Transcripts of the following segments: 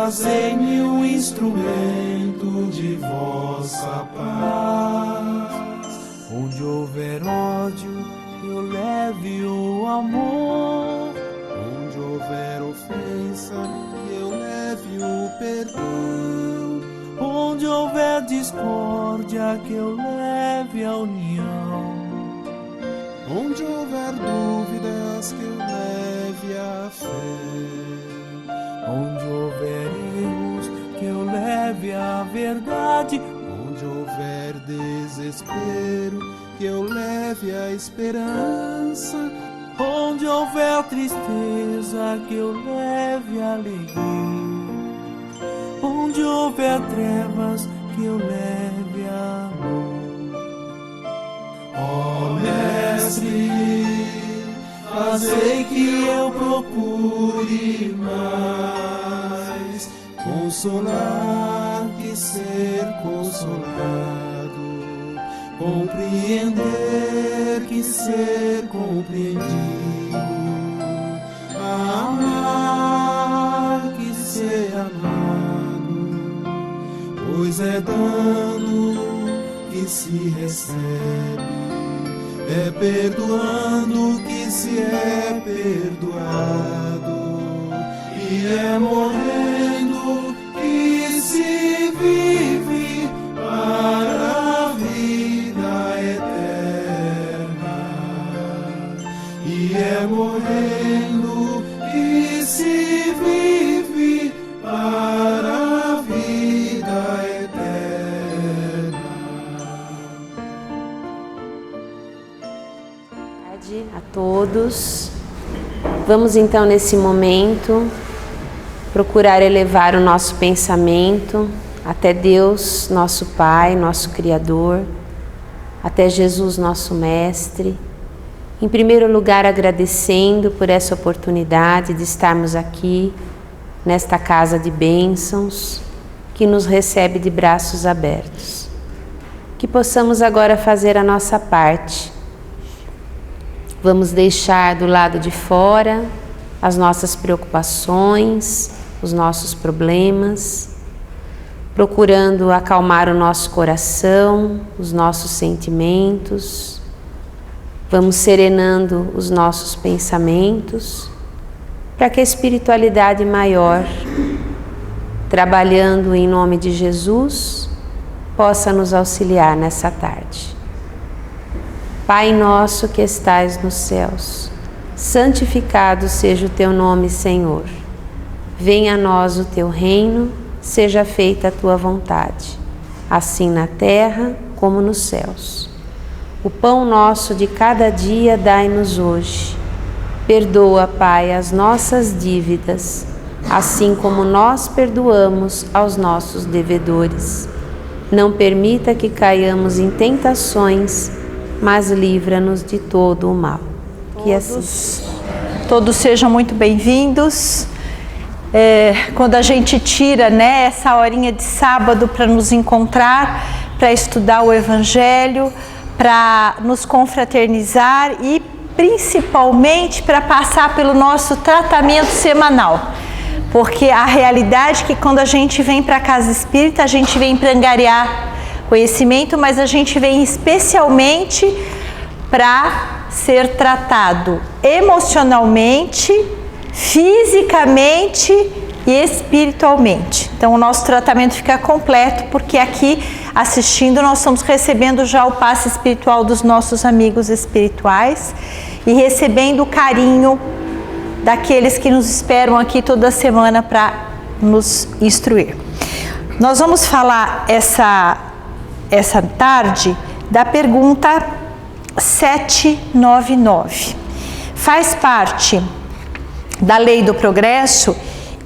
fazei-me um instrumento de vossa paz. Onde houver ódio, eu leve o amor. Onde houver ofensa, eu leve o perdão. Onde houver discórdia, que eu leve a união. Onde houver dúvidas, que eu leve a fé. Onde houver erros, que eu leve a verdade. Onde houver desespero, que eu leve a esperança. Onde houver tristeza, que eu leve a alegria. Onde houver trevas, que eu leve amor. Ó Mestre, fazei que eu procure mais consolar que ser consolado, compreender que ser compreendido, amar que ser amado, pois é dando que se recebe, é perdoando que se é perdoado, e é morrendo que se vive para a vida eterna, e é morrendo que se vive para a vida eterna. A todos, vamos então nesse momento procurar elevar o nosso pensamento até Deus, nosso Pai, nosso Criador, até Jesus, nosso Mestre. Em primeiro lugar, agradecendo por essa oportunidade de estarmos aqui nesta casa de bênçãos que nos recebe de braços abertos. Que possamos agora fazer a nossa parte. Vamos deixar do lado de fora as nossas preocupações, os nossos problemas, procurando acalmar o nosso coração, os nossos sentimentos. Vamos serenando os nossos pensamentos para que a espiritualidade maior, trabalhando em nome de Jesus, possa nos auxiliar nessa tarde. Pai nosso que estais nos céus, santificado seja o teu nome, Senhor. Venha a nós o teu reino, seja feita a tua vontade, assim na terra como nos céus. O pão nosso de cada dia dai-nos hoje. Perdoa, Pai, as nossas dívidas, assim como nós perdoamos aos nossos devedores. Não permita que caiamos em tentações, mas livra-nos de todo o mal. Que assim. Todos sejam muito bem-vindos. Quando a gente tira, essa horinha de sábado para nos encontrar, para estudar o Evangelho, para nos confraternizar e principalmente para passar pelo nosso tratamento semanal. Porque a realidade é que quando a gente vem para a casa espírita, a gente vem para angariar conhecimento, mas a gente vem especialmente para ser tratado emocionalmente, fisicamente e espiritualmente. Então o nosso tratamento fica completo, porque aqui assistindo nós estamos recebendo já o passe espiritual dos nossos amigos espirituais e recebendo o carinho daqueles que nos esperam aqui toda semana para nos instruir. Nós vamos falar essa tarde da pergunta 799. Faz parte da lei do progresso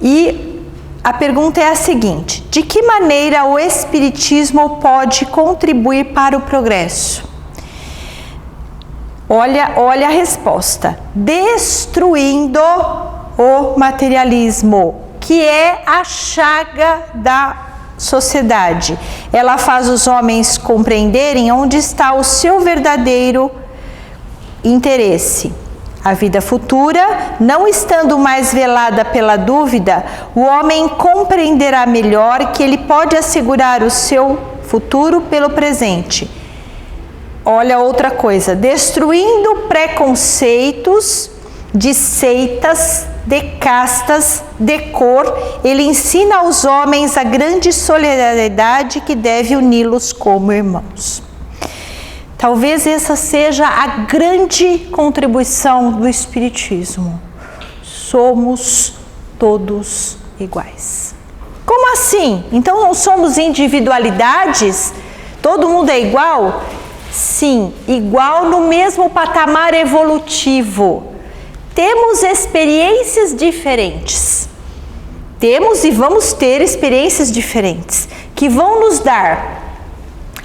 e a pergunta é a seguinte: de que maneira o Espiritismo pode contribuir para o progresso? Olha a resposta: destruindo o materialismo, que é a chaga da sociedade. Ela faz os homens compreenderem onde está o seu verdadeiro interesse. A vida futura, não estando mais velada pela dúvida, o homem compreenderá melhor que ele pode assegurar o seu futuro pelo presente. Olha outra coisa, destruindo preconceitos de seitas, de castas, de cor, ele ensina aos homens a grande solidariedade que deve uni-los como irmãos. Talvez essa seja a grande contribuição do Espiritismo. Somos todos iguais. Como assim? Então não somos individualidades? Todo mundo é igual? Sim, igual no mesmo patamar evolutivo. Temos experiências diferentes. Temos e vamos ter experiências diferentes que vão nos dar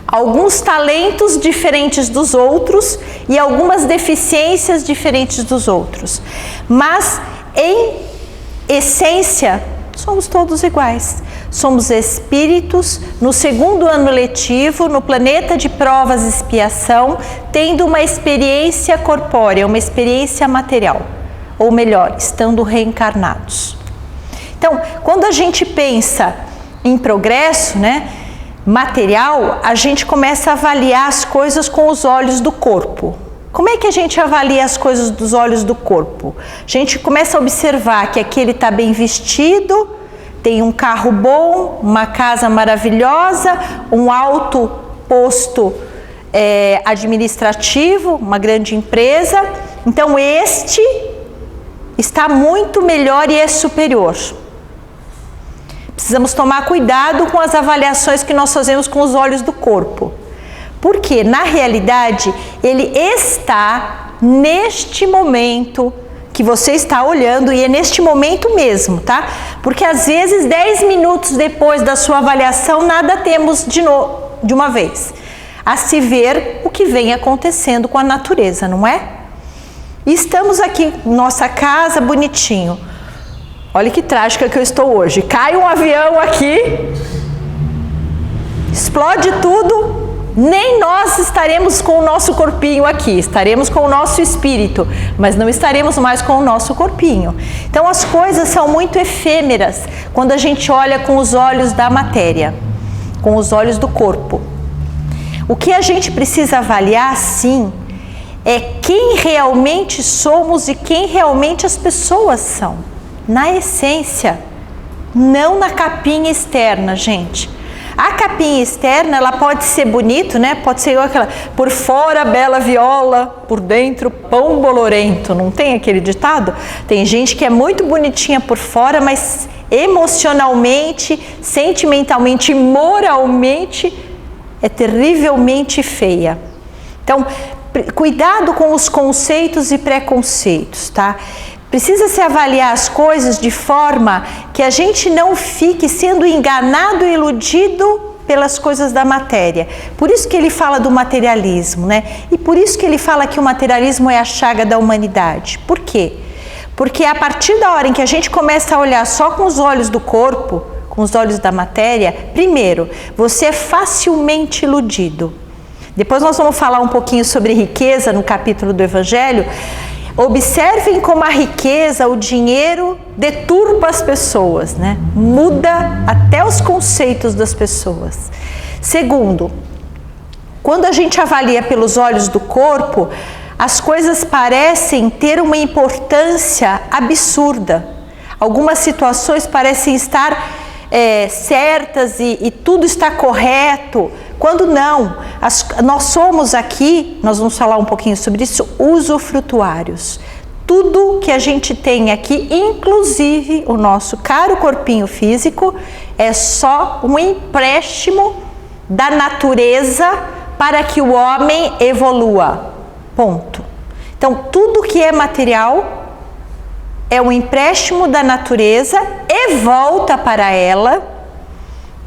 alguns talentos diferentes dos outros e algumas deficiências diferentes dos outros. Mas, em essência, somos todos iguais. Somos espíritos no segundo ano letivo, no planeta de provas e expiação, tendo uma experiência corpórea, uma experiência material. Ou melhor, estando reencarnados. Então, quando a gente pensa em progresso, né, material, a gente começa a avaliar as coisas com os olhos do corpo. Como é que a gente avalia as coisas dos olhos do corpo? A gente começa a observar que aqui ele está bem vestido, tem um carro bom, uma casa maravilhosa, um alto posto administrativo, uma grande empresa. Então este está muito melhor e é superior. Precisamos tomar cuidado com as avaliações que nós fazemos com os olhos do corpo. Porque, na realidade, ele está neste momento que você está olhando, e é neste momento mesmo, tá? Porque, às vezes, 10 minutos depois da sua avaliação, nada temos de uma vez. A se ver o que vem acontecendo com a natureza, não é? E estamos aqui, nossa casa, bonitinho. Olha que trágica que eu estou hoje. Cai um avião aqui, explode tudo, nem nós estaremos com o nosso corpinho aqui, estaremos com o nosso espírito, mas não estaremos mais com o nosso corpinho. Então as coisas são muito efêmeras quando a gente olha com os olhos da matéria, com os olhos do corpo. O que a gente precisa avaliar, sim, é quem realmente somos e quem realmente as pessoas são. Na essência, não na capinha externa, gente. A capinha externa, ela pode ser bonito, né? Pode ser aquela, por fora bela viola, por dentro pão bolorento. Não tem aquele ditado? Tem gente que é muito bonitinha por fora, mas emocionalmente, sentimentalmente e moralmente é terrivelmente feia. Então, cuidado com os conceitos e preconceitos, tá? Precisa se avaliar as coisas de forma que a gente não fique sendo enganado e iludido pelas coisas da matéria. Por isso que ele fala do materialismo, né? E por isso que ele fala que o materialismo é a chaga da humanidade. Por quê? Porque a partir da hora em que a gente começa a olhar só com os olhos do corpo, com os olhos da matéria, primeiro, você é facilmente iludido. Depois nós vamos falar um pouquinho sobre riqueza no capítulo do Evangelho. Observem como a riqueza, o dinheiro, deturpa as pessoas, né? Muda até os conceitos das pessoas. Segundo, quando a gente avalia pelos olhos do corpo, as coisas parecem ter uma importância absurda. Algumas situações parecem estar certas e tudo está correto, quando não. Nós somos aqui, nós vamos falar um pouquinho sobre isso, usufrutuários. Tudo que a gente tem aqui, inclusive o nosso caro corpinho físico, é só um empréstimo da natureza para que o homem evolua. Ponto. Então, tudo que é material é um empréstimo da natureza e volta para ela,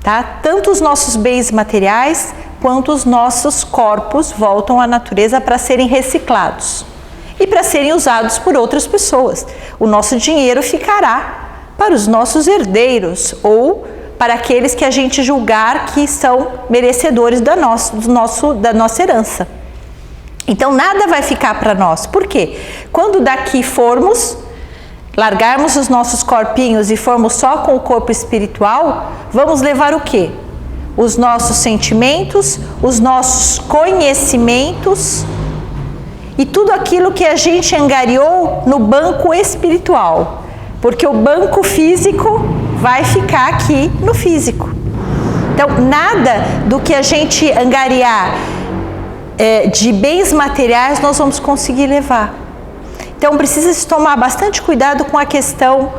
tá? Tanto os nossos bens materiais quanto os nossos corpos voltam à natureza para serem reciclados e para serem usados por outras pessoas. O nosso dinheiro ficará para os nossos herdeiros ou para aqueles que a gente julgar que são merecedores da nossa herança. Então nada vai ficar para nós. Por quê? Quando daqui formos, largarmos os nossos corpinhos e formos só com o corpo espiritual, vamos levar o quê? Os nossos sentimentos, os nossos conhecimentos e tudo aquilo que a gente angariou no banco espiritual. Porque o banco físico vai ficar aqui no físico. Então, nada do que a gente angariar de bens materiais nós vamos conseguir levar. Então, precisa se tomar bastante cuidado com a questão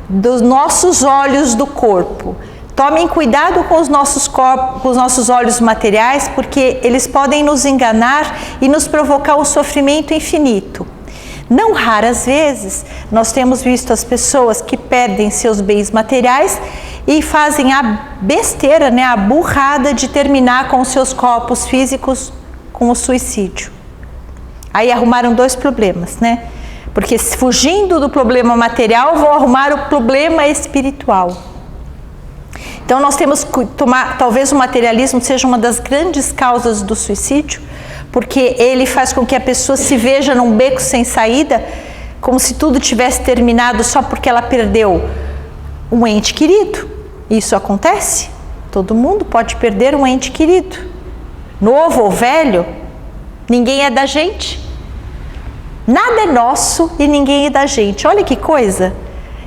dos nossos olhos do corpo. Tomem cuidado com os nossos corpos, com os nossos olhos materiais, porque eles podem nos enganar e nos provocar um sofrimento infinito. Não raras vezes, nós temos visto as pessoas que perdem seus bens materiais e fazem a besteira, né, a burrada de terminar com os seus corpos físicos com o suicídio. Aí arrumaram dois problemas, né? Porque fugindo do problema material, vão arrumar o problema espiritual. Então nós temos que tomar, talvez o materialismo seja uma das grandes causas do suicídio, porque ele faz com que a pessoa se veja num beco sem saída, como se tudo tivesse terminado só porque ela perdeu um ente querido. Isso acontece? Todo mundo pode perder um ente querido. Novo ou velho, ninguém é da gente. Nada é nosso e ninguém é da gente. Olha que coisa!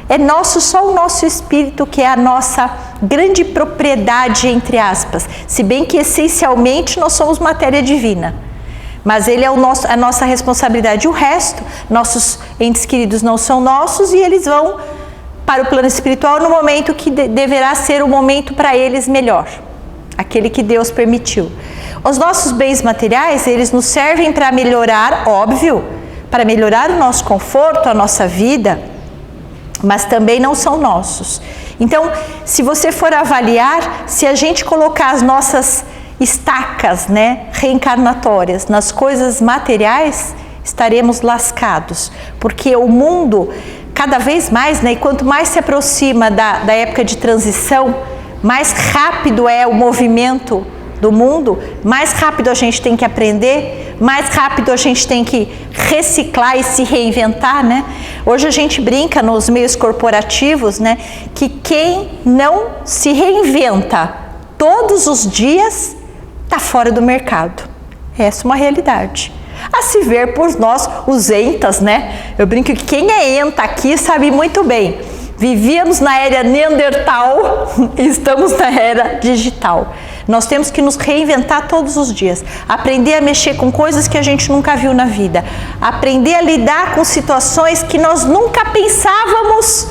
É nosso só o nosso espírito, que é a nossa grande propriedade, entre aspas. Se bem que essencialmente nós somos matéria divina. Mas ele é a nossa responsabilidade. O resto, nossos entes queridos não são nossos e eles vão para o plano espiritual no momento que deverá ser o momento para eles melhor. Aquele que Deus permitiu. Os nossos bens materiais, eles nos servem para melhorar, óbvio, para melhorar o nosso conforto, a nossa vida, mas também não são nossos. Então, se você for avaliar, se a gente colocar as nossas estacas, né, reencarnatórias nas coisas materiais, estaremos lascados, porque o mundo, cada vez mais, né, e quanto mais se aproxima da época de transição, mais rápido é o movimento do mundo, mais rápido a gente tem que aprender, mais rápido a gente tem que reciclar e se reinventar, né? Hoje a gente brinca nos meios corporativos, né, que quem não se reinventa todos os dias está fora do mercado. Essa é uma realidade. A se ver por nós, os entas, né? Eu brinco que quem é enta aqui sabe muito bem. Vivíamos na era neandertal e estamos na era digital. Nós temos que nos reinventar todos os dias. Aprender a mexer com coisas que a gente nunca viu na vida. Aprender a lidar com situações que nós nunca pensávamos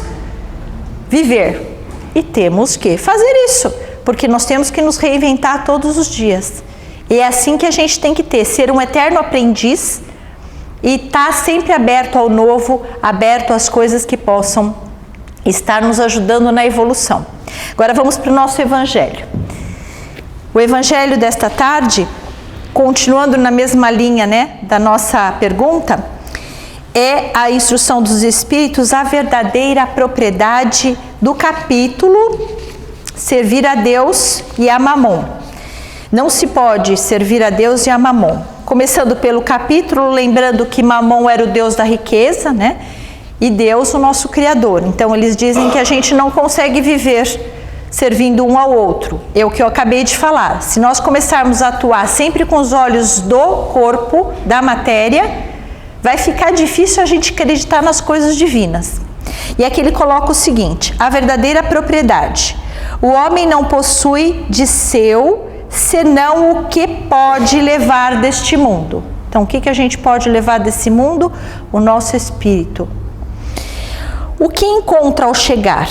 viver. E temos que fazer isso, porque nós temos que nos reinventar todos os dias. E é assim que a gente tem que ser um eterno aprendiz e estar sempre aberto ao novo, aberto às coisas que possam estar nos ajudando na evolução. Agora vamos para o nosso evangelho. O evangelho desta tarde, continuando na mesma linha, né, da nossa pergunta, é a instrução dos Espíritos, a verdadeira propriedade do capítulo servir a Deus e a Mamon. Não se pode servir a Deus e a Mamon. Começando pelo capítulo, lembrando que Mamon era o Deus da riqueza, né? E Deus o nosso Criador. Então eles dizem que a gente não consegue viver servindo um ao outro. É o que eu acabei de falar. Se nós começarmos a atuar sempre com os olhos do corpo, da matéria, vai ficar difícil a gente acreditar nas coisas divinas. E aqui ele coloca o seguinte: a verdadeira propriedade. O homem não possui de seu senão o que pode levar deste mundo. Então, o que a gente pode levar desse mundo? O nosso espírito. O que encontra ao chegar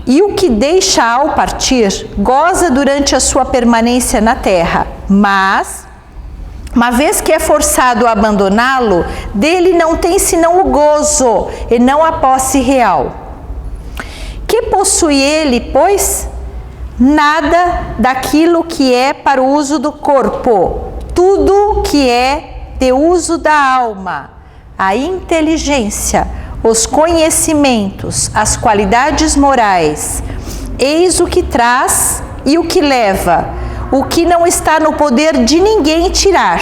e o que deixa ao partir, goza durante a sua permanência na terra, mas, uma vez que é forçado a abandoná-lo, dele não tem senão o gozo e não a posse real. Que possui ele, pois? Nada daquilo que é para o uso do corpo, tudo que é de uso da alma, a inteligência, os conhecimentos, as qualidades morais. Eis o que traz e o que leva, o que não está no poder de ninguém tirar.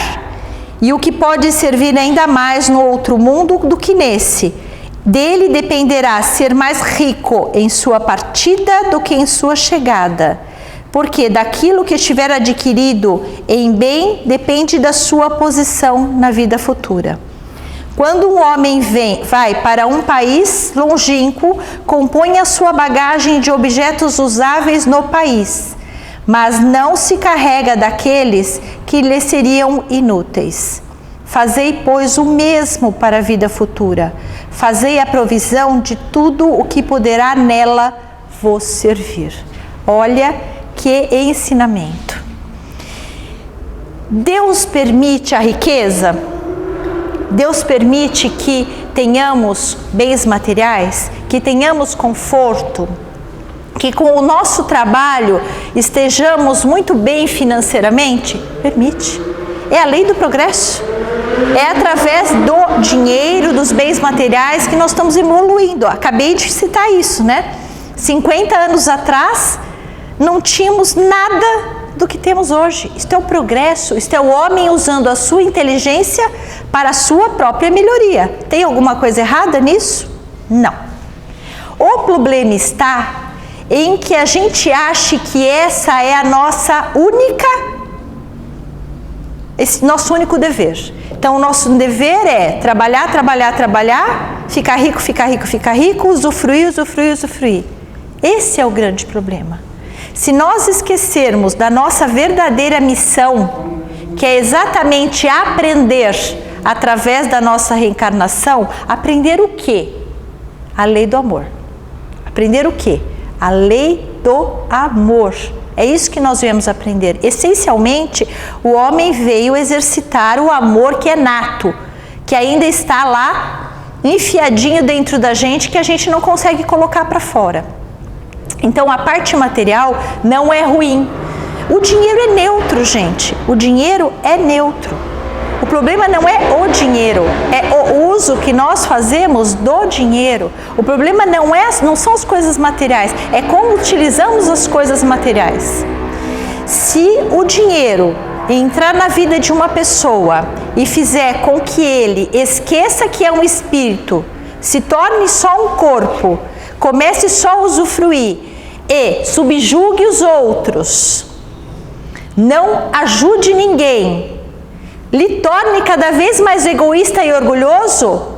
e o que pode servir ainda mais no outro mundo do que nesse. Dele dependerá ser mais rico em sua partida do que em sua chegada, porque daquilo que estiver adquirido em bem depende da sua posição na vida futura. Quando um homem vai para um país longínquo, compõe a sua bagagem de objetos usáveis no país, mas não se carrega daqueles que lhe seriam inúteis. Fazei, pois, o mesmo para a vida futura. Fazei a provisão de tudo o que poderá nela vos servir. Olha que ensinamento. Deus permite a riqueza? Deus permite que tenhamos bens materiais, que tenhamos conforto, que com o nosso trabalho estejamos muito bem financeiramente? Permite. É a lei do progresso. É através do dinheiro, dos bens materiais que nós estamos evoluindo. Acabei de citar isso, né? 50 anos atrás não tínhamos nada do que temos hoje. Isto é o progresso, isto é o homem usando a sua inteligência para a sua própria melhoria. Tem alguma coisa errada nisso? Não. O problema está em que a gente ache que essa é a nossa nosso único dever. Então, o nosso dever é trabalhar, trabalhar, trabalhar, ficar rico, ficar rico, ficar rico, usufruir, usufruir, usufruir. Esse é o grande problema. Se nós esquecermos da nossa verdadeira missão, que é exatamente aprender através da nossa reencarnação, aprender o quê? A lei do amor. Aprender o quê? A lei do amor. É isso que nós viemos aprender. Essencialmente, o homem veio exercitar o amor que é nato, que ainda está lá, enfiadinho dentro da gente, que a gente não consegue colocar para fora. Então, a parte material não é ruim. O dinheiro é neutro, gente. O dinheiro é neutro. O problema não é o dinheiro, é o uso que nós fazemos do dinheiro. O problema não são as coisas materiais, é como utilizamos as coisas materiais. Se o dinheiro entrar na vida de uma pessoa e fizer com que ele esqueça que é um espírito, se torne só um corpo, comece só a usufruir e subjugue os outros, não ajude ninguém, lhe torne cada vez mais egoísta e orgulhoso,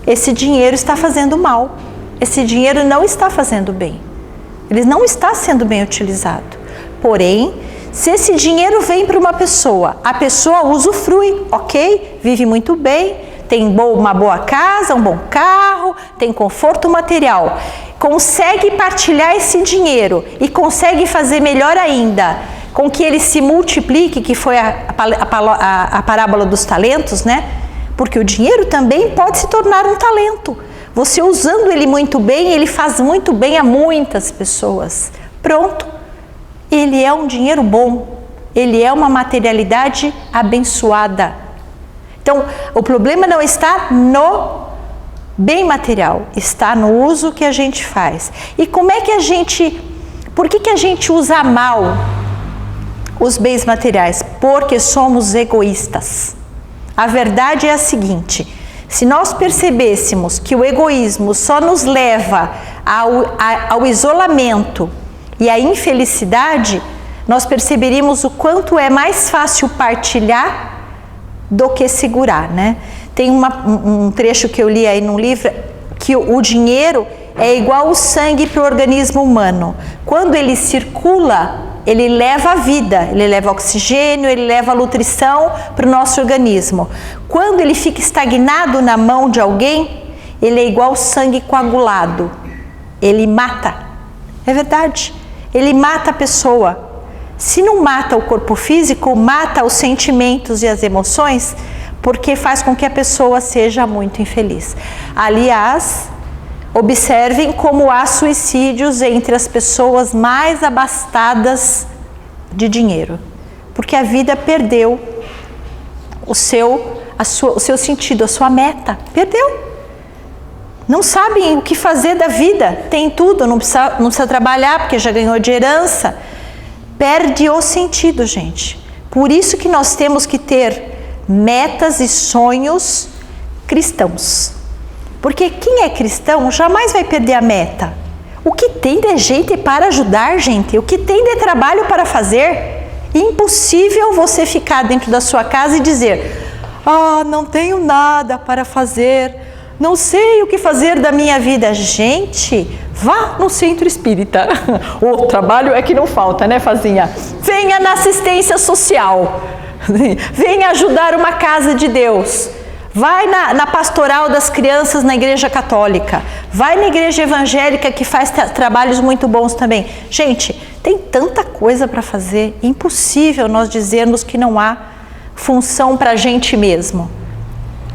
esse dinheiro está fazendo mal. Esse dinheiro não está fazendo bem. Ele não está sendo bem utilizado. Porém, se esse dinheiro vem para uma pessoa, a pessoa usufrui, ok? Vive muito bem, tem uma boa casa, um bom carro, tem conforto material. Consegue partilhar esse dinheiro e consegue fazer melhor ainda, com que ele se multiplique, que foi a parábola dos talentos, né? Porque o dinheiro também pode se tornar um talento. Você usando ele muito bem, ele faz muito bem a muitas pessoas. Pronto. Ele é um dinheiro bom. Ele é uma materialidade abençoada. Então, o problema não está no bem material, está no uso que a gente faz. E como é que por que a gente usa mal os bens materiais? Porque somos egoístas. A verdade é a seguinte: se nós percebêssemos que o egoísmo só nos leva ao isolamento e à infelicidade, nós perceberíamos o quanto é mais fácil partilhar do que segurar, né? Tem um trecho que eu li aí num livro, que o dinheiro é igual o sangue para o organismo humano. Quando ele circula, ele leva a vida, ele leva oxigênio, ele leva a nutrição para o nosso organismo. Quando ele fica estagnado na mão de alguém, ele é igual sangue coagulado. Ele mata. É verdade. Ele mata a pessoa. Se não mata o corpo físico, mata os sentimentos e as emoções, porque faz com que a pessoa seja muito infeliz. Aliás, observem como há suicídios entre as pessoas mais abastadas de dinheiro, porque a vida perdeu o seu sentido, a sua meta, perdeu. Não sabem o que fazer da vida, tem tudo, não precisa trabalhar porque já ganhou de herança. Perde o sentido, gente. Por isso que nós temos que ter metas e sonhos cristãos. Porque quem é cristão jamais vai perder a meta. O que tem de gente para ajudar, gente, o que tem de trabalho para fazer, impossível você ficar dentro da sua casa e dizer: ah, não tenho nada para fazer, não sei o que fazer da minha vida. Gente, vá no centro espírita. O trabalho é que não falta, né, Fazinha? Venha na assistência social, venha ajudar uma casa de Deus. Vai na pastoral das crianças na igreja católica. Vai na igreja evangélica que faz trabalhos muito bons também. Gente, tem tanta coisa para fazer. Impossível nós dizermos que não há função para a gente mesmo.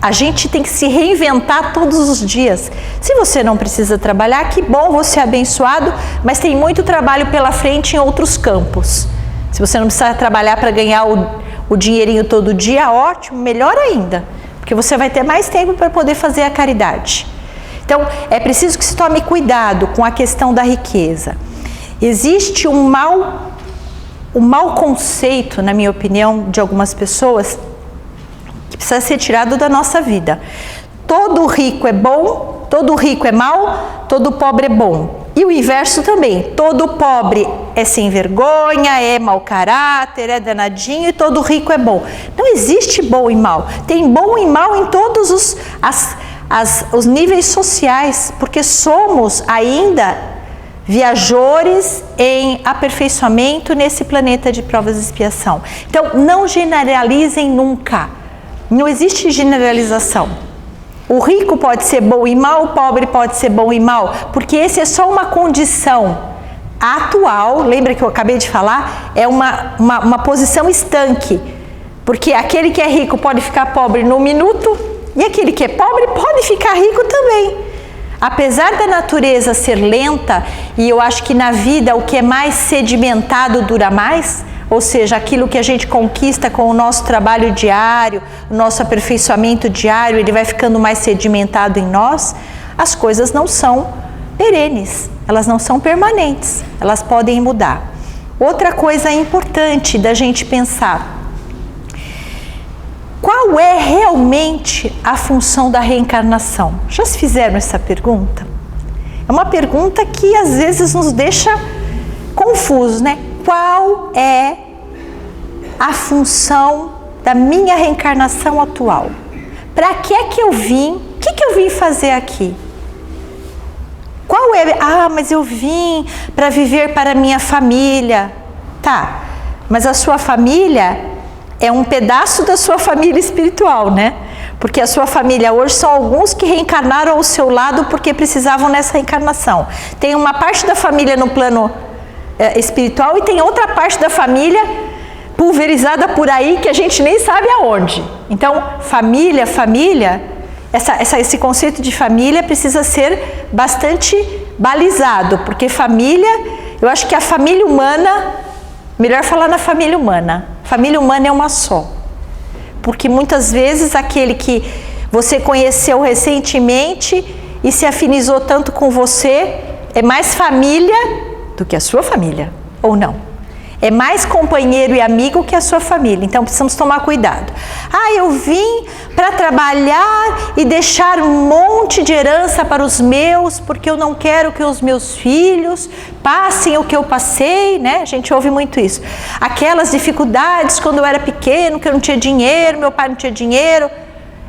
A gente tem que se reinventar todos os dias. Se você não precisa trabalhar, que bom, você é abençoado, mas tem muito trabalho pela frente em outros campos. Se você não precisa trabalhar para ganhar o dinheirinho todo dia, ótimo, melhor ainda. Porque você vai ter mais tempo para poder fazer a caridade. Então, é preciso que se tome cuidado com a questão da riqueza. Existe um mau conceito, na minha opinião, de algumas pessoas, que precisa ser tirado da nossa vida. Todo rico é bom, todo rico é mau, todo pobre é bom. E o inverso também, todo pobre é sem vergonha, é mau caráter, é danadinho, e todo rico é bom. Não existe bom e mal. Tem bom e mal em todos os níveis sociais, porque somos ainda viajores em aperfeiçoamento nesse planeta de provas e expiação. Então, não generalizem nunca. Não existe generalização. O rico pode ser bom e mal, o pobre pode ser bom e mal, porque esse é só uma condição atual. Lembra que eu acabei de falar? É uma posição estanque, porque aquele que é rico pode ficar pobre num minuto e aquele que é pobre pode ficar rico também. Apesar da natureza ser lenta, e eu acho que na vida o que é mais sedimentado dura mais, ou seja, aquilo que a gente conquista com o nosso trabalho diário, o nosso aperfeiçoamento diário, ele vai ficando mais sedimentado em nós. As coisas não são perenes, elas não são permanentes, elas podem mudar. Outra coisa importante da gente pensar: qual é realmente a função da reencarnação? Já se fizeram essa pergunta? É uma pergunta que às vezes nos deixa confusos, né? Qual é a função da minha reencarnação atual? Para que é que eu vim? O que eu vim fazer aqui? Qual é? Ah, mas eu vim para viver para a minha família. Tá, mas a sua família é um pedaço da sua família espiritual, né? Porque a sua família hoje são alguns que reencarnaram ao seu lado porque precisavam nessa reencarnação. Tem uma parte da família no plano espiritual e tem outra parte da família pulverizada por aí que a gente nem sabe aonde. Então, família, esse conceito de família precisa ser bastante balizado, porque família, eu acho que a família humana, melhor falar na família humana é uma só. Porque muitas vezes aquele que você conheceu recentemente e se afinizou tanto com você é mais família do que a sua família, ou não? É mais companheiro e amigo que a sua família. Então precisamos tomar cuidado. Ah, eu vim para trabalhar e deixar um monte de herança para os meus, porque eu não quero que os meus filhos passem o que eu passei, né? A gente ouve muito isso. Aquelas dificuldades quando eu era pequeno, que eu não tinha dinheiro, meu pai não tinha dinheiro.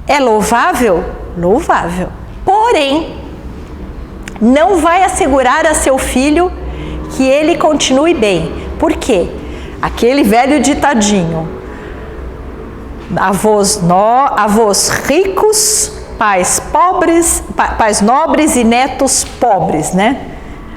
É louvável? Louvável. Porém, não vai assegurar a seu filho que ele continue bem. Por quê? Aquele velho ditadinho: avós ricos, pais pobres, pais nobres e netos pobres, né?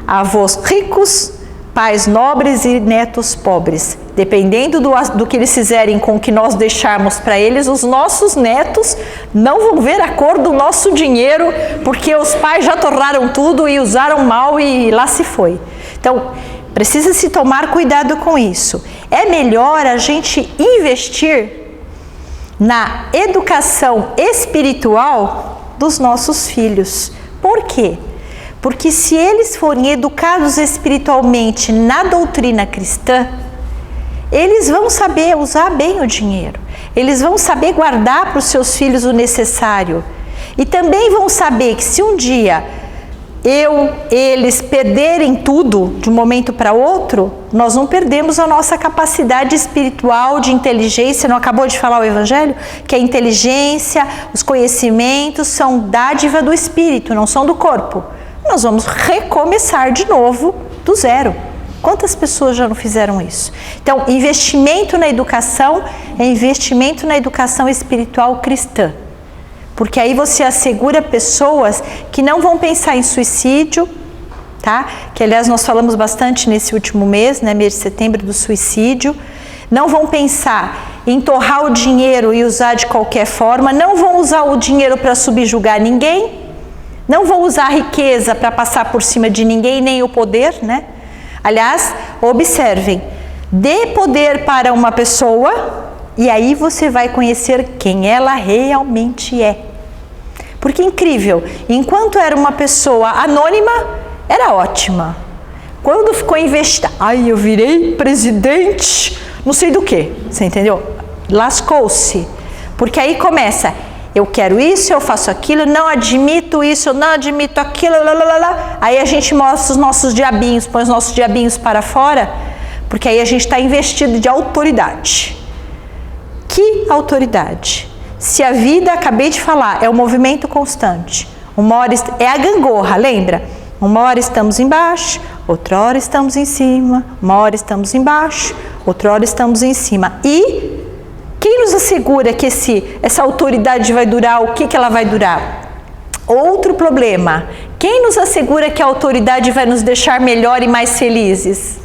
Avós ricos, pais nobres e netos pobres. Dependendo do que eles fizerem com o que nós deixarmos para eles, os nossos netos não vão ver a cor do nosso dinheiro, porque os pais já torraram tudo e usaram mal e lá se foi. Então, precisa se tomar cuidado com isso. É melhor a gente investir na educação espiritual dos nossos filhos. Por quê? Porque se eles forem educados espiritualmente na doutrina cristã, eles vão saber usar bem o dinheiro. eles vão saber guardar para os seus filhos o necessário. E também vão saber que se um dia eles perderem tudo de um momento para outro, nós não perdemos a nossa capacidade espiritual de inteligência. Não acabou de falar o Evangelho? Que a inteligência, os conhecimentos são dádiva do espírito, não são do corpo. Nós vamos recomeçar de novo do zero. Quantas pessoas já não fizeram isso? Então, investimento na educação é investimento na educação espiritual cristã. Porque aí você assegura pessoas que não vão pensar em suicídio, tá? Que aliás nós falamos bastante nesse último mês, né, mês de setembro, do suicídio. Não vão pensar em torrar o dinheiro e usar de qualquer forma, não vão usar o dinheiro para subjugar ninguém, não vão usar a riqueza para passar por cima de ninguém, nem o poder, né? Aliás, observem, dê poder para uma pessoa e aí você vai conhecer quem ela realmente é. Porque incrível, enquanto era uma pessoa anônima, era ótima. Quando ficou investida, eu virei presidente, não sei do que, você entendeu? Lascou-se. Porque aí começa, eu quero isso, eu faço aquilo, não admito isso, eu não admito aquilo, Aí a gente mostra os nossos diabinhos, põe os nossos diabinhos para fora, porque aí a gente está investido de autoridade. Que autoridade? Se a vida, acabei de falar, é um movimento constante, uma hora é a gangorra, lembra? Uma hora estamos embaixo, outra hora estamos em cima, uma hora estamos embaixo, outra hora estamos em cima. E quem nos assegura que essa autoridade vai durar, o que ela vai durar? Outro problema, quem nos assegura que a autoridade vai nos deixar melhor e mais felizes?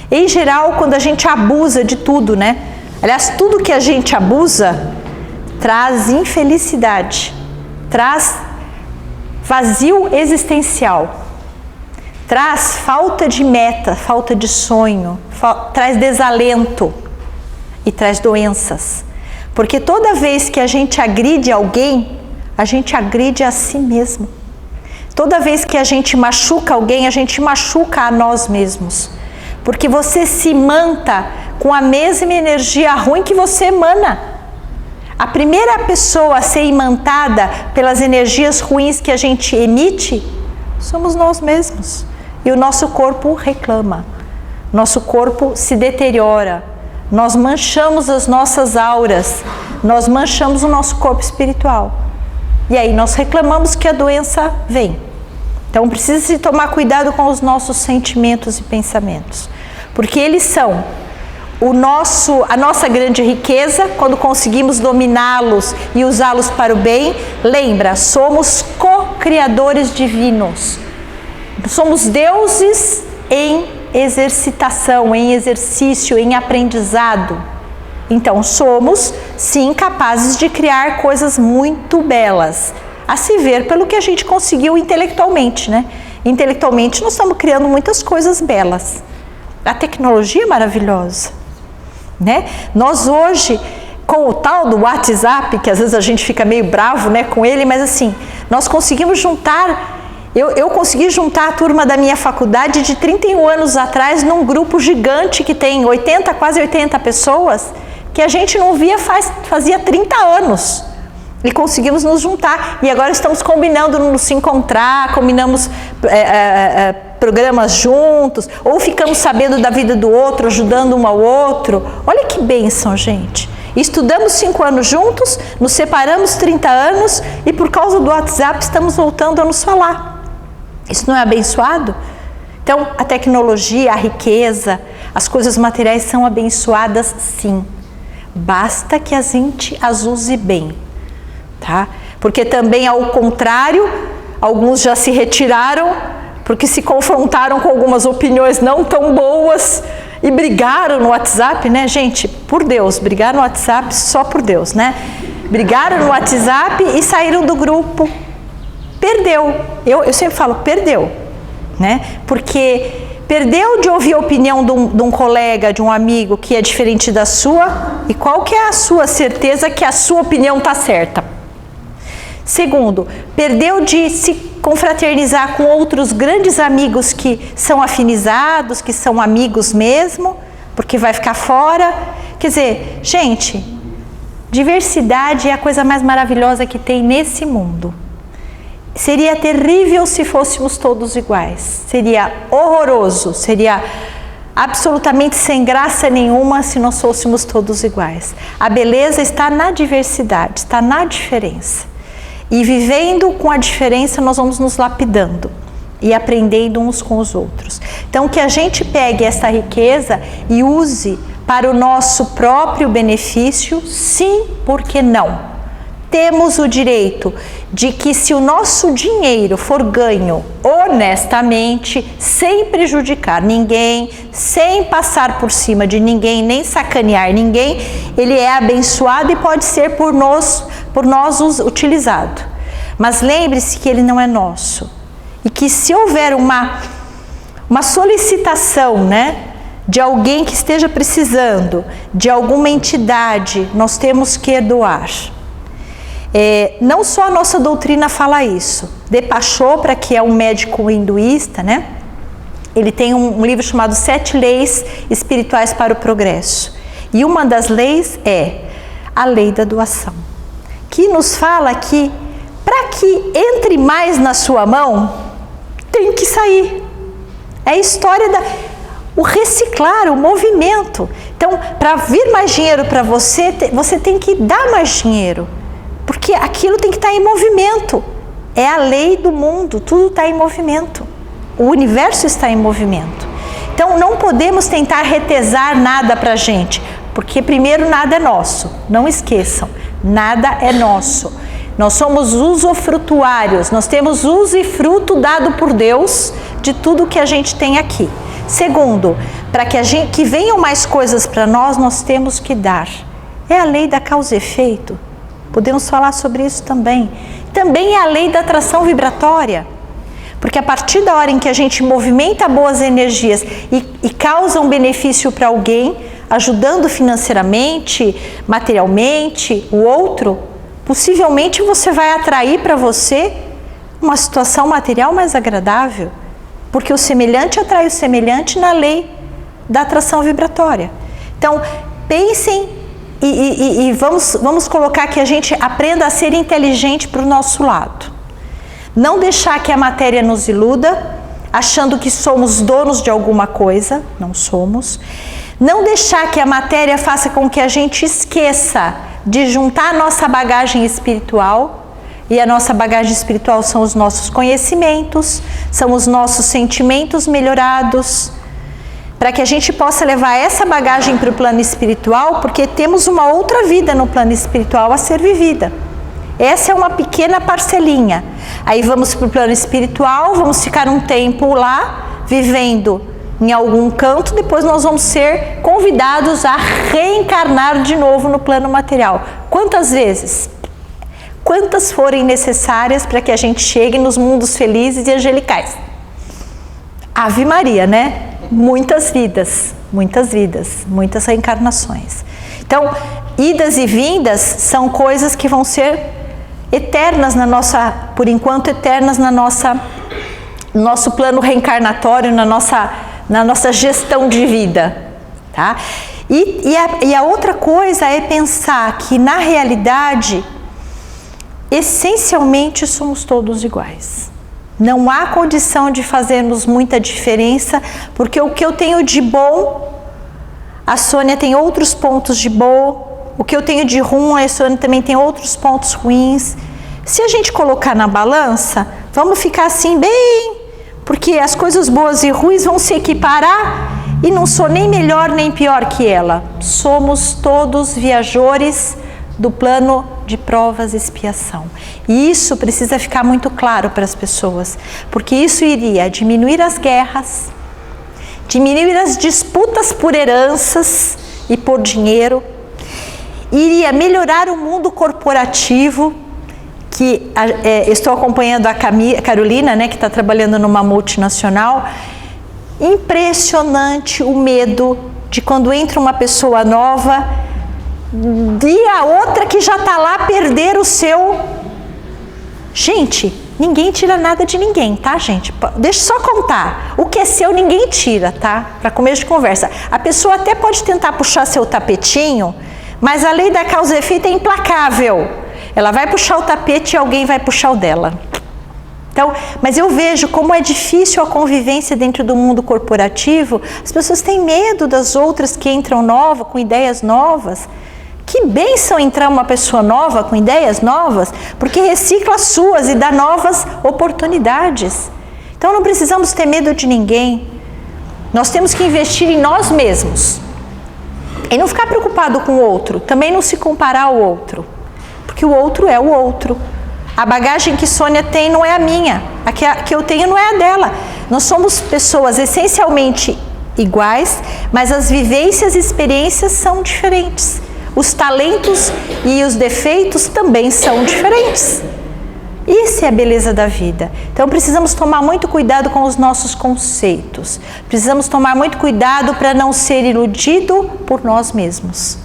Em geral, quando a gente abusa de tudo, né? Aliás, tudo que a gente abusa traz infelicidade, traz vazio existencial, traz falta de meta, falta de sonho, traz desalento e traz doenças. Porque toda vez que a gente agride alguém, a gente agride a si mesmo. Toda vez que a gente machuca alguém, a gente machuca a nós mesmos. Porque você se imanta com a mesma energia ruim que você emana. A primeira pessoa a ser imantada pelas energias ruins que a gente emite, somos nós mesmos. E o nosso corpo reclama. Nosso corpo se deteriora. Nós manchamos as nossas auras. Nós manchamos o nosso corpo espiritual. E aí nós reclamamos que a doença vem. Então precisa se tomar cuidado com os nossos sentimentos e pensamentos. Porque eles são a nossa grande riqueza, quando conseguimos dominá-los e usá-los para o bem. Lembra, somos co-criadores divinos. Somos deuses em exercitação, em exercício, em aprendizado. Então somos, sim, capazes de criar coisas muito belas, a se ver pelo que a gente conseguiu intelectualmente, né? Intelectualmente nós estamos criando muitas coisas belas. A tecnologia é maravilhosa, né? Nós hoje, com o tal do WhatsApp, que às vezes a gente fica meio bravo, né, com ele, mas assim, nós conseguimos juntar, eu consegui juntar a turma da minha faculdade de 31 anos atrás num grupo gigante que tem 80, quase 80 pessoas, que a gente não via fazia 30 anos. E conseguimos nos juntar. E agora estamos combinando nos se encontrar, combinamos programas juntos, ou ficamos sabendo da vida do outro, ajudando um ao outro. Olha que bênção, gente. Estudamos 5 anos juntos, nos separamos 30 anos e por causa do WhatsApp estamos voltando a nos falar. Isso não é abençoado? Então, a tecnologia, a riqueza, as coisas materiais são abençoadas, sim. Basta que a gente as use bem. Tá? Porque também, ao contrário, alguns já se retiraram porque se confrontaram com algumas opiniões não tão boas e brigaram no WhatsApp, né, gente? Por Deus, brigaram no WhatsApp só por Deus, né? Brigaram no WhatsApp e saíram do grupo. Perdeu. Eu sempre falo, perdeu, né? Porque perdeu de ouvir a opinião de um colega, de um amigo que é diferente da sua, e qual que é a sua certeza que a sua opinião está certa? Segundo, perdeu de se confraternizar com outros grandes amigos que são afinizados, que são amigos mesmo, porque vai ficar fora. Quer dizer, gente, Diversidade é a coisa mais maravilhosa que tem nesse mundo. Seria terrível se fôssemos todos iguais. Seria horroroso, seria absolutamente sem graça nenhuma se nós fôssemos todos iguais. A beleza está na diversidade, está na diferença. E vivendo com a diferença, nós vamos nos lapidando e aprendendo uns com os outros. Então, que a gente pegue essa riqueza e use para o nosso próprio benefício, sim, por que não? Temos o direito de que, se o nosso dinheiro for ganho honestamente, sem prejudicar ninguém, sem passar por cima de ninguém, nem sacanear ninguém, ele é abençoado e pode ser por nós utilizado. Mas lembre-se que ele não é nosso. E que, se houver uma solicitação, né, de alguém que esteja precisando, de alguma entidade, nós temos que doar. Não só a nossa doutrina fala isso. Deepak Chopra, que é um médico hinduísta, né? Ele tem um livro chamado 7 Leis Espirituais para o Progresso. E uma das leis é a lei da doação, que nos fala que, para que entre mais na sua mão, tem que sair. É a história o reciclar, o movimento. Então, para vir mais dinheiro para você, você tem que dar mais dinheiro. Porque aquilo tem que estar em movimento. É a lei do mundo, tudo está em movimento. O universo está em movimento. Então, não podemos tentar retesar nada para a gente, porque, primeiro, nada é nosso. Não esqueçam, nada é nosso. Nós somos usufrutuários, nós temos uso e fruto dado por Deus de tudo que a gente tem aqui. Segundo, para que venham mais coisas para nós, nós temos que dar. É a lei da causa e efeito. Podemos falar sobre isso também. Também é a lei da atração vibratória. Porque a partir da hora em que a gente movimenta boas energias e causa um benefício para alguém, ajudando financeiramente, materialmente, o outro, possivelmente você vai atrair para você uma situação material mais agradável. Porque o semelhante atrai o semelhante na lei da atração vibratória. Então, pensem e vamos colocar que a gente aprenda a ser inteligente para o nosso lado. Não deixar que a matéria nos iluda, achando que somos donos de alguma coisa, não somos. Não deixar que a matéria faça com que a gente esqueça de juntar a nossa bagagem espiritual. E a nossa bagagem espiritual são os nossos conhecimentos, são os nossos sentimentos melhorados, para que a gente possa levar essa bagagem para o plano espiritual, porque temos uma outra vida no plano espiritual a ser vivida. Essa é uma pequena parcelinha. Aí vamos para o plano espiritual, vamos ficar um tempo lá, vivendo em algum canto, depois nós vamos ser convidados a reencarnar de novo no plano material. Quantas vezes? Quantas forem necessárias para que a gente chegue nos mundos felizes e angelicais? Ave Maria, né? Muitas vidas, muitas reencarnações. Então, idas e vindas são coisas que vão ser eternas por enquanto eternas no nosso plano reencarnatório, na nossa gestão de vida, tá? E a outra coisa é pensar que, na realidade, essencialmente somos todos iguais. Não há condição de fazermos muita diferença, porque o que eu tenho de bom, a Sônia tem outros pontos de bom, o que eu tenho de ruim, a Sônia também tem outros pontos ruins. Se a gente colocar na balança, vamos ficar assim bem, porque as coisas boas e ruins vão se equiparar e não sou nem melhor nem pior que ela. Somos todos viajores do plano de provas e expiação. E isso precisa ficar muito claro para as pessoas, porque isso iria diminuir as guerras, diminuir as disputas por heranças e por dinheiro, iria melhorar o mundo corporativo, que estou acompanhando a Carolina, né, que está trabalhando numa multinacional. Impressionante o medo de quando entra uma pessoa nova, de a outra que já está lá perder o seu. Gente, ninguém tira nada de ninguém, tá, gente? Deixa eu só contar. O que é seu, ninguém tira, tá? Para começo de conversa. A pessoa até pode tentar puxar seu tapetinho, Mas a lei da causa e efeito é implacável. Ela vai puxar o tapete e alguém vai puxar o dela. Então, mas eu vejo como é difícil a convivência dentro do mundo corporativo. As pessoas têm medo das outras que entram nova, com ideias novas. Que bênção entrar uma pessoa nova, com ideias novas, porque recicla as suas e dá novas oportunidades. Então não precisamos ter medo de ninguém. Nós temos que investir em nós mesmos. E não ficar preocupado com o outro, também não se comparar ao outro. Porque o outro é o outro. A bagagem que Sônia tem não é a minha, a que eu tenho não é a dela. Nós somos pessoas essencialmente iguais, mas as vivências e experiências são diferentes. Os talentos e os defeitos também são diferentes. Isso é a beleza da vida. Então precisamos tomar muito cuidado com os nossos conceitos. Precisamos tomar muito cuidado para não ser iludido por nós mesmos.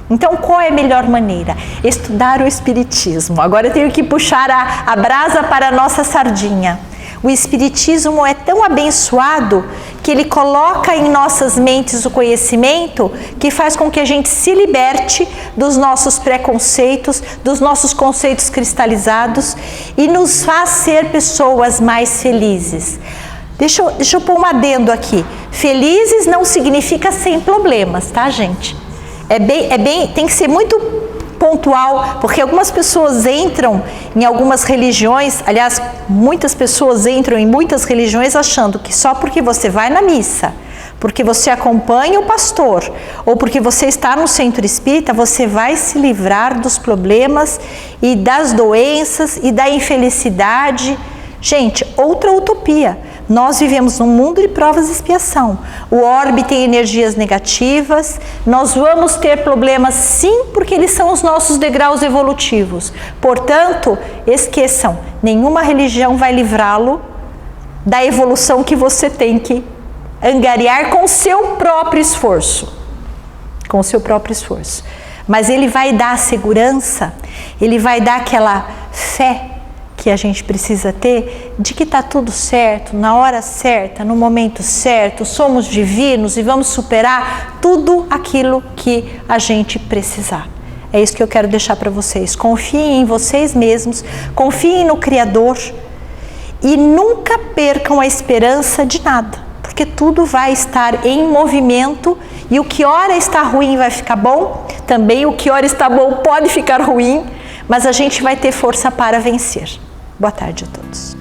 Então qual é a melhor maneira? Estudar o Espiritismo. Agora eu tenho que puxar a brasa para a nossa sardinha. O Espiritismo é tão abençoado que ele coloca em nossas mentes o conhecimento que faz com que a gente se liberte dos nossos preconceitos, dos nossos conceitos cristalizados e nos faz ser pessoas mais felizes. Deixa eu pôr um adendo aqui. Felizes não significa sem problemas, tá, gente? Tem que ser muito pontual, porque algumas pessoas entram em algumas religiões, aliás, muitas pessoas entram em muitas religiões achando que só porque você vai na missa, porque você acompanha o pastor, ou porque você está no centro espírita, você vai se livrar dos problemas e das doenças e da infelicidade. Gente, outra utopia. Nós vivemos num mundo de provas e expiação. O orbe tem energias negativas, nós vamos ter problemas sim, porque eles são os nossos degraus evolutivos. Portanto, esqueçam, nenhuma religião vai livrá-lo da evolução que você tem que angariar com o seu próprio esforço. Com o seu próprio esforço. Mas ele vai dar a segurança, ele vai dar aquela fé que a gente precisa ter, de que está tudo certo, na hora certa, no momento certo, somos divinos e vamos superar tudo aquilo que a gente precisar. É isso que eu quero deixar para vocês. Confiem em vocês mesmos, confiem no Criador e nunca percam a esperança de nada, porque tudo vai estar em movimento e o que ora está ruim vai ficar bom, também o que ora está bom pode ficar ruim, mas a gente vai ter força para vencer. Boa tarde a todos.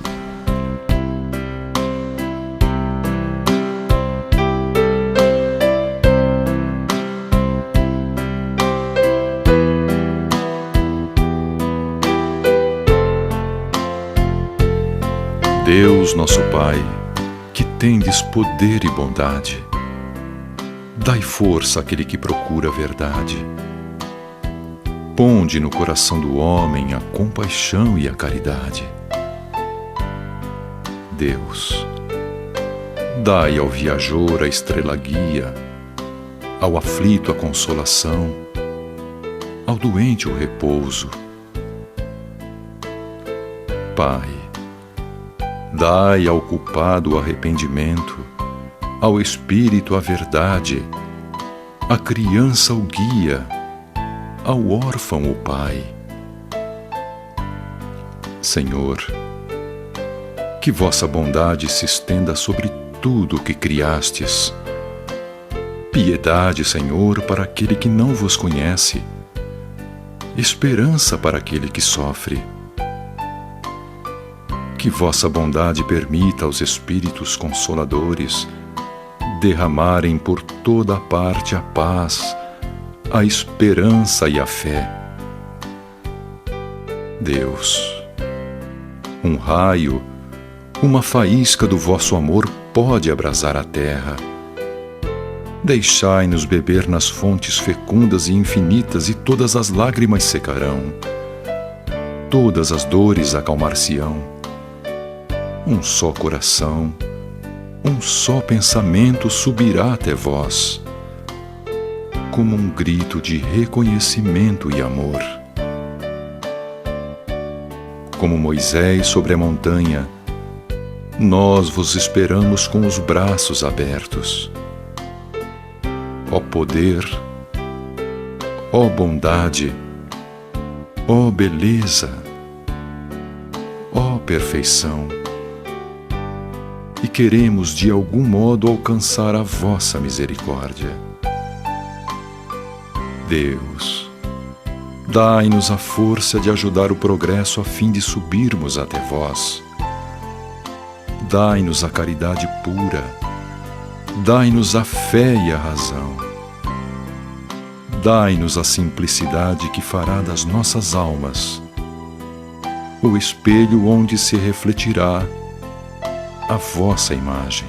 Deus, nosso Pai, que tendes poder e bondade, dai força àquele que procura a verdade. Ponde no coração do homem a compaixão e a caridade. Deus, dai ao viajor a estrela guia, ao aflito a consolação, ao doente o repouso. Pai, dai ao culpado o arrependimento, ao espírito a verdade, à criança o guia, ao órfão o Pai. Senhor, que vossa bondade se estenda sobre tudo o que criastes. Piedade, Senhor, para aquele que não vos conhece. Esperança para aquele que sofre. Que vossa bondade permita aos Espíritos Consoladores derramarem por toda a parte a paz, a esperança e a fé. Deus, um raio, uma faísca do vosso amor pode abrasar a terra. Deixai-nos beber nas fontes fecundas e infinitas e todas as lágrimas secarão. Todas as dores acalmar-se-ão. Um só coração, um só pensamento subirá até vós, como um grito de reconhecimento e amor. Como Moisés sobre a montanha, nós vos esperamos com os braços abertos. Ó poder, ó bondade, ó beleza, ó perfeição. E queremos de algum modo alcançar a vossa misericórdia. Deus, dai-nos a força de ajudar o progresso a fim de subirmos até vós. Dai-nos a caridade pura, dai-nos a fé e a razão. Dai-nos a simplicidade que fará das nossas almas o espelho onde se refletirá a vossa imagem.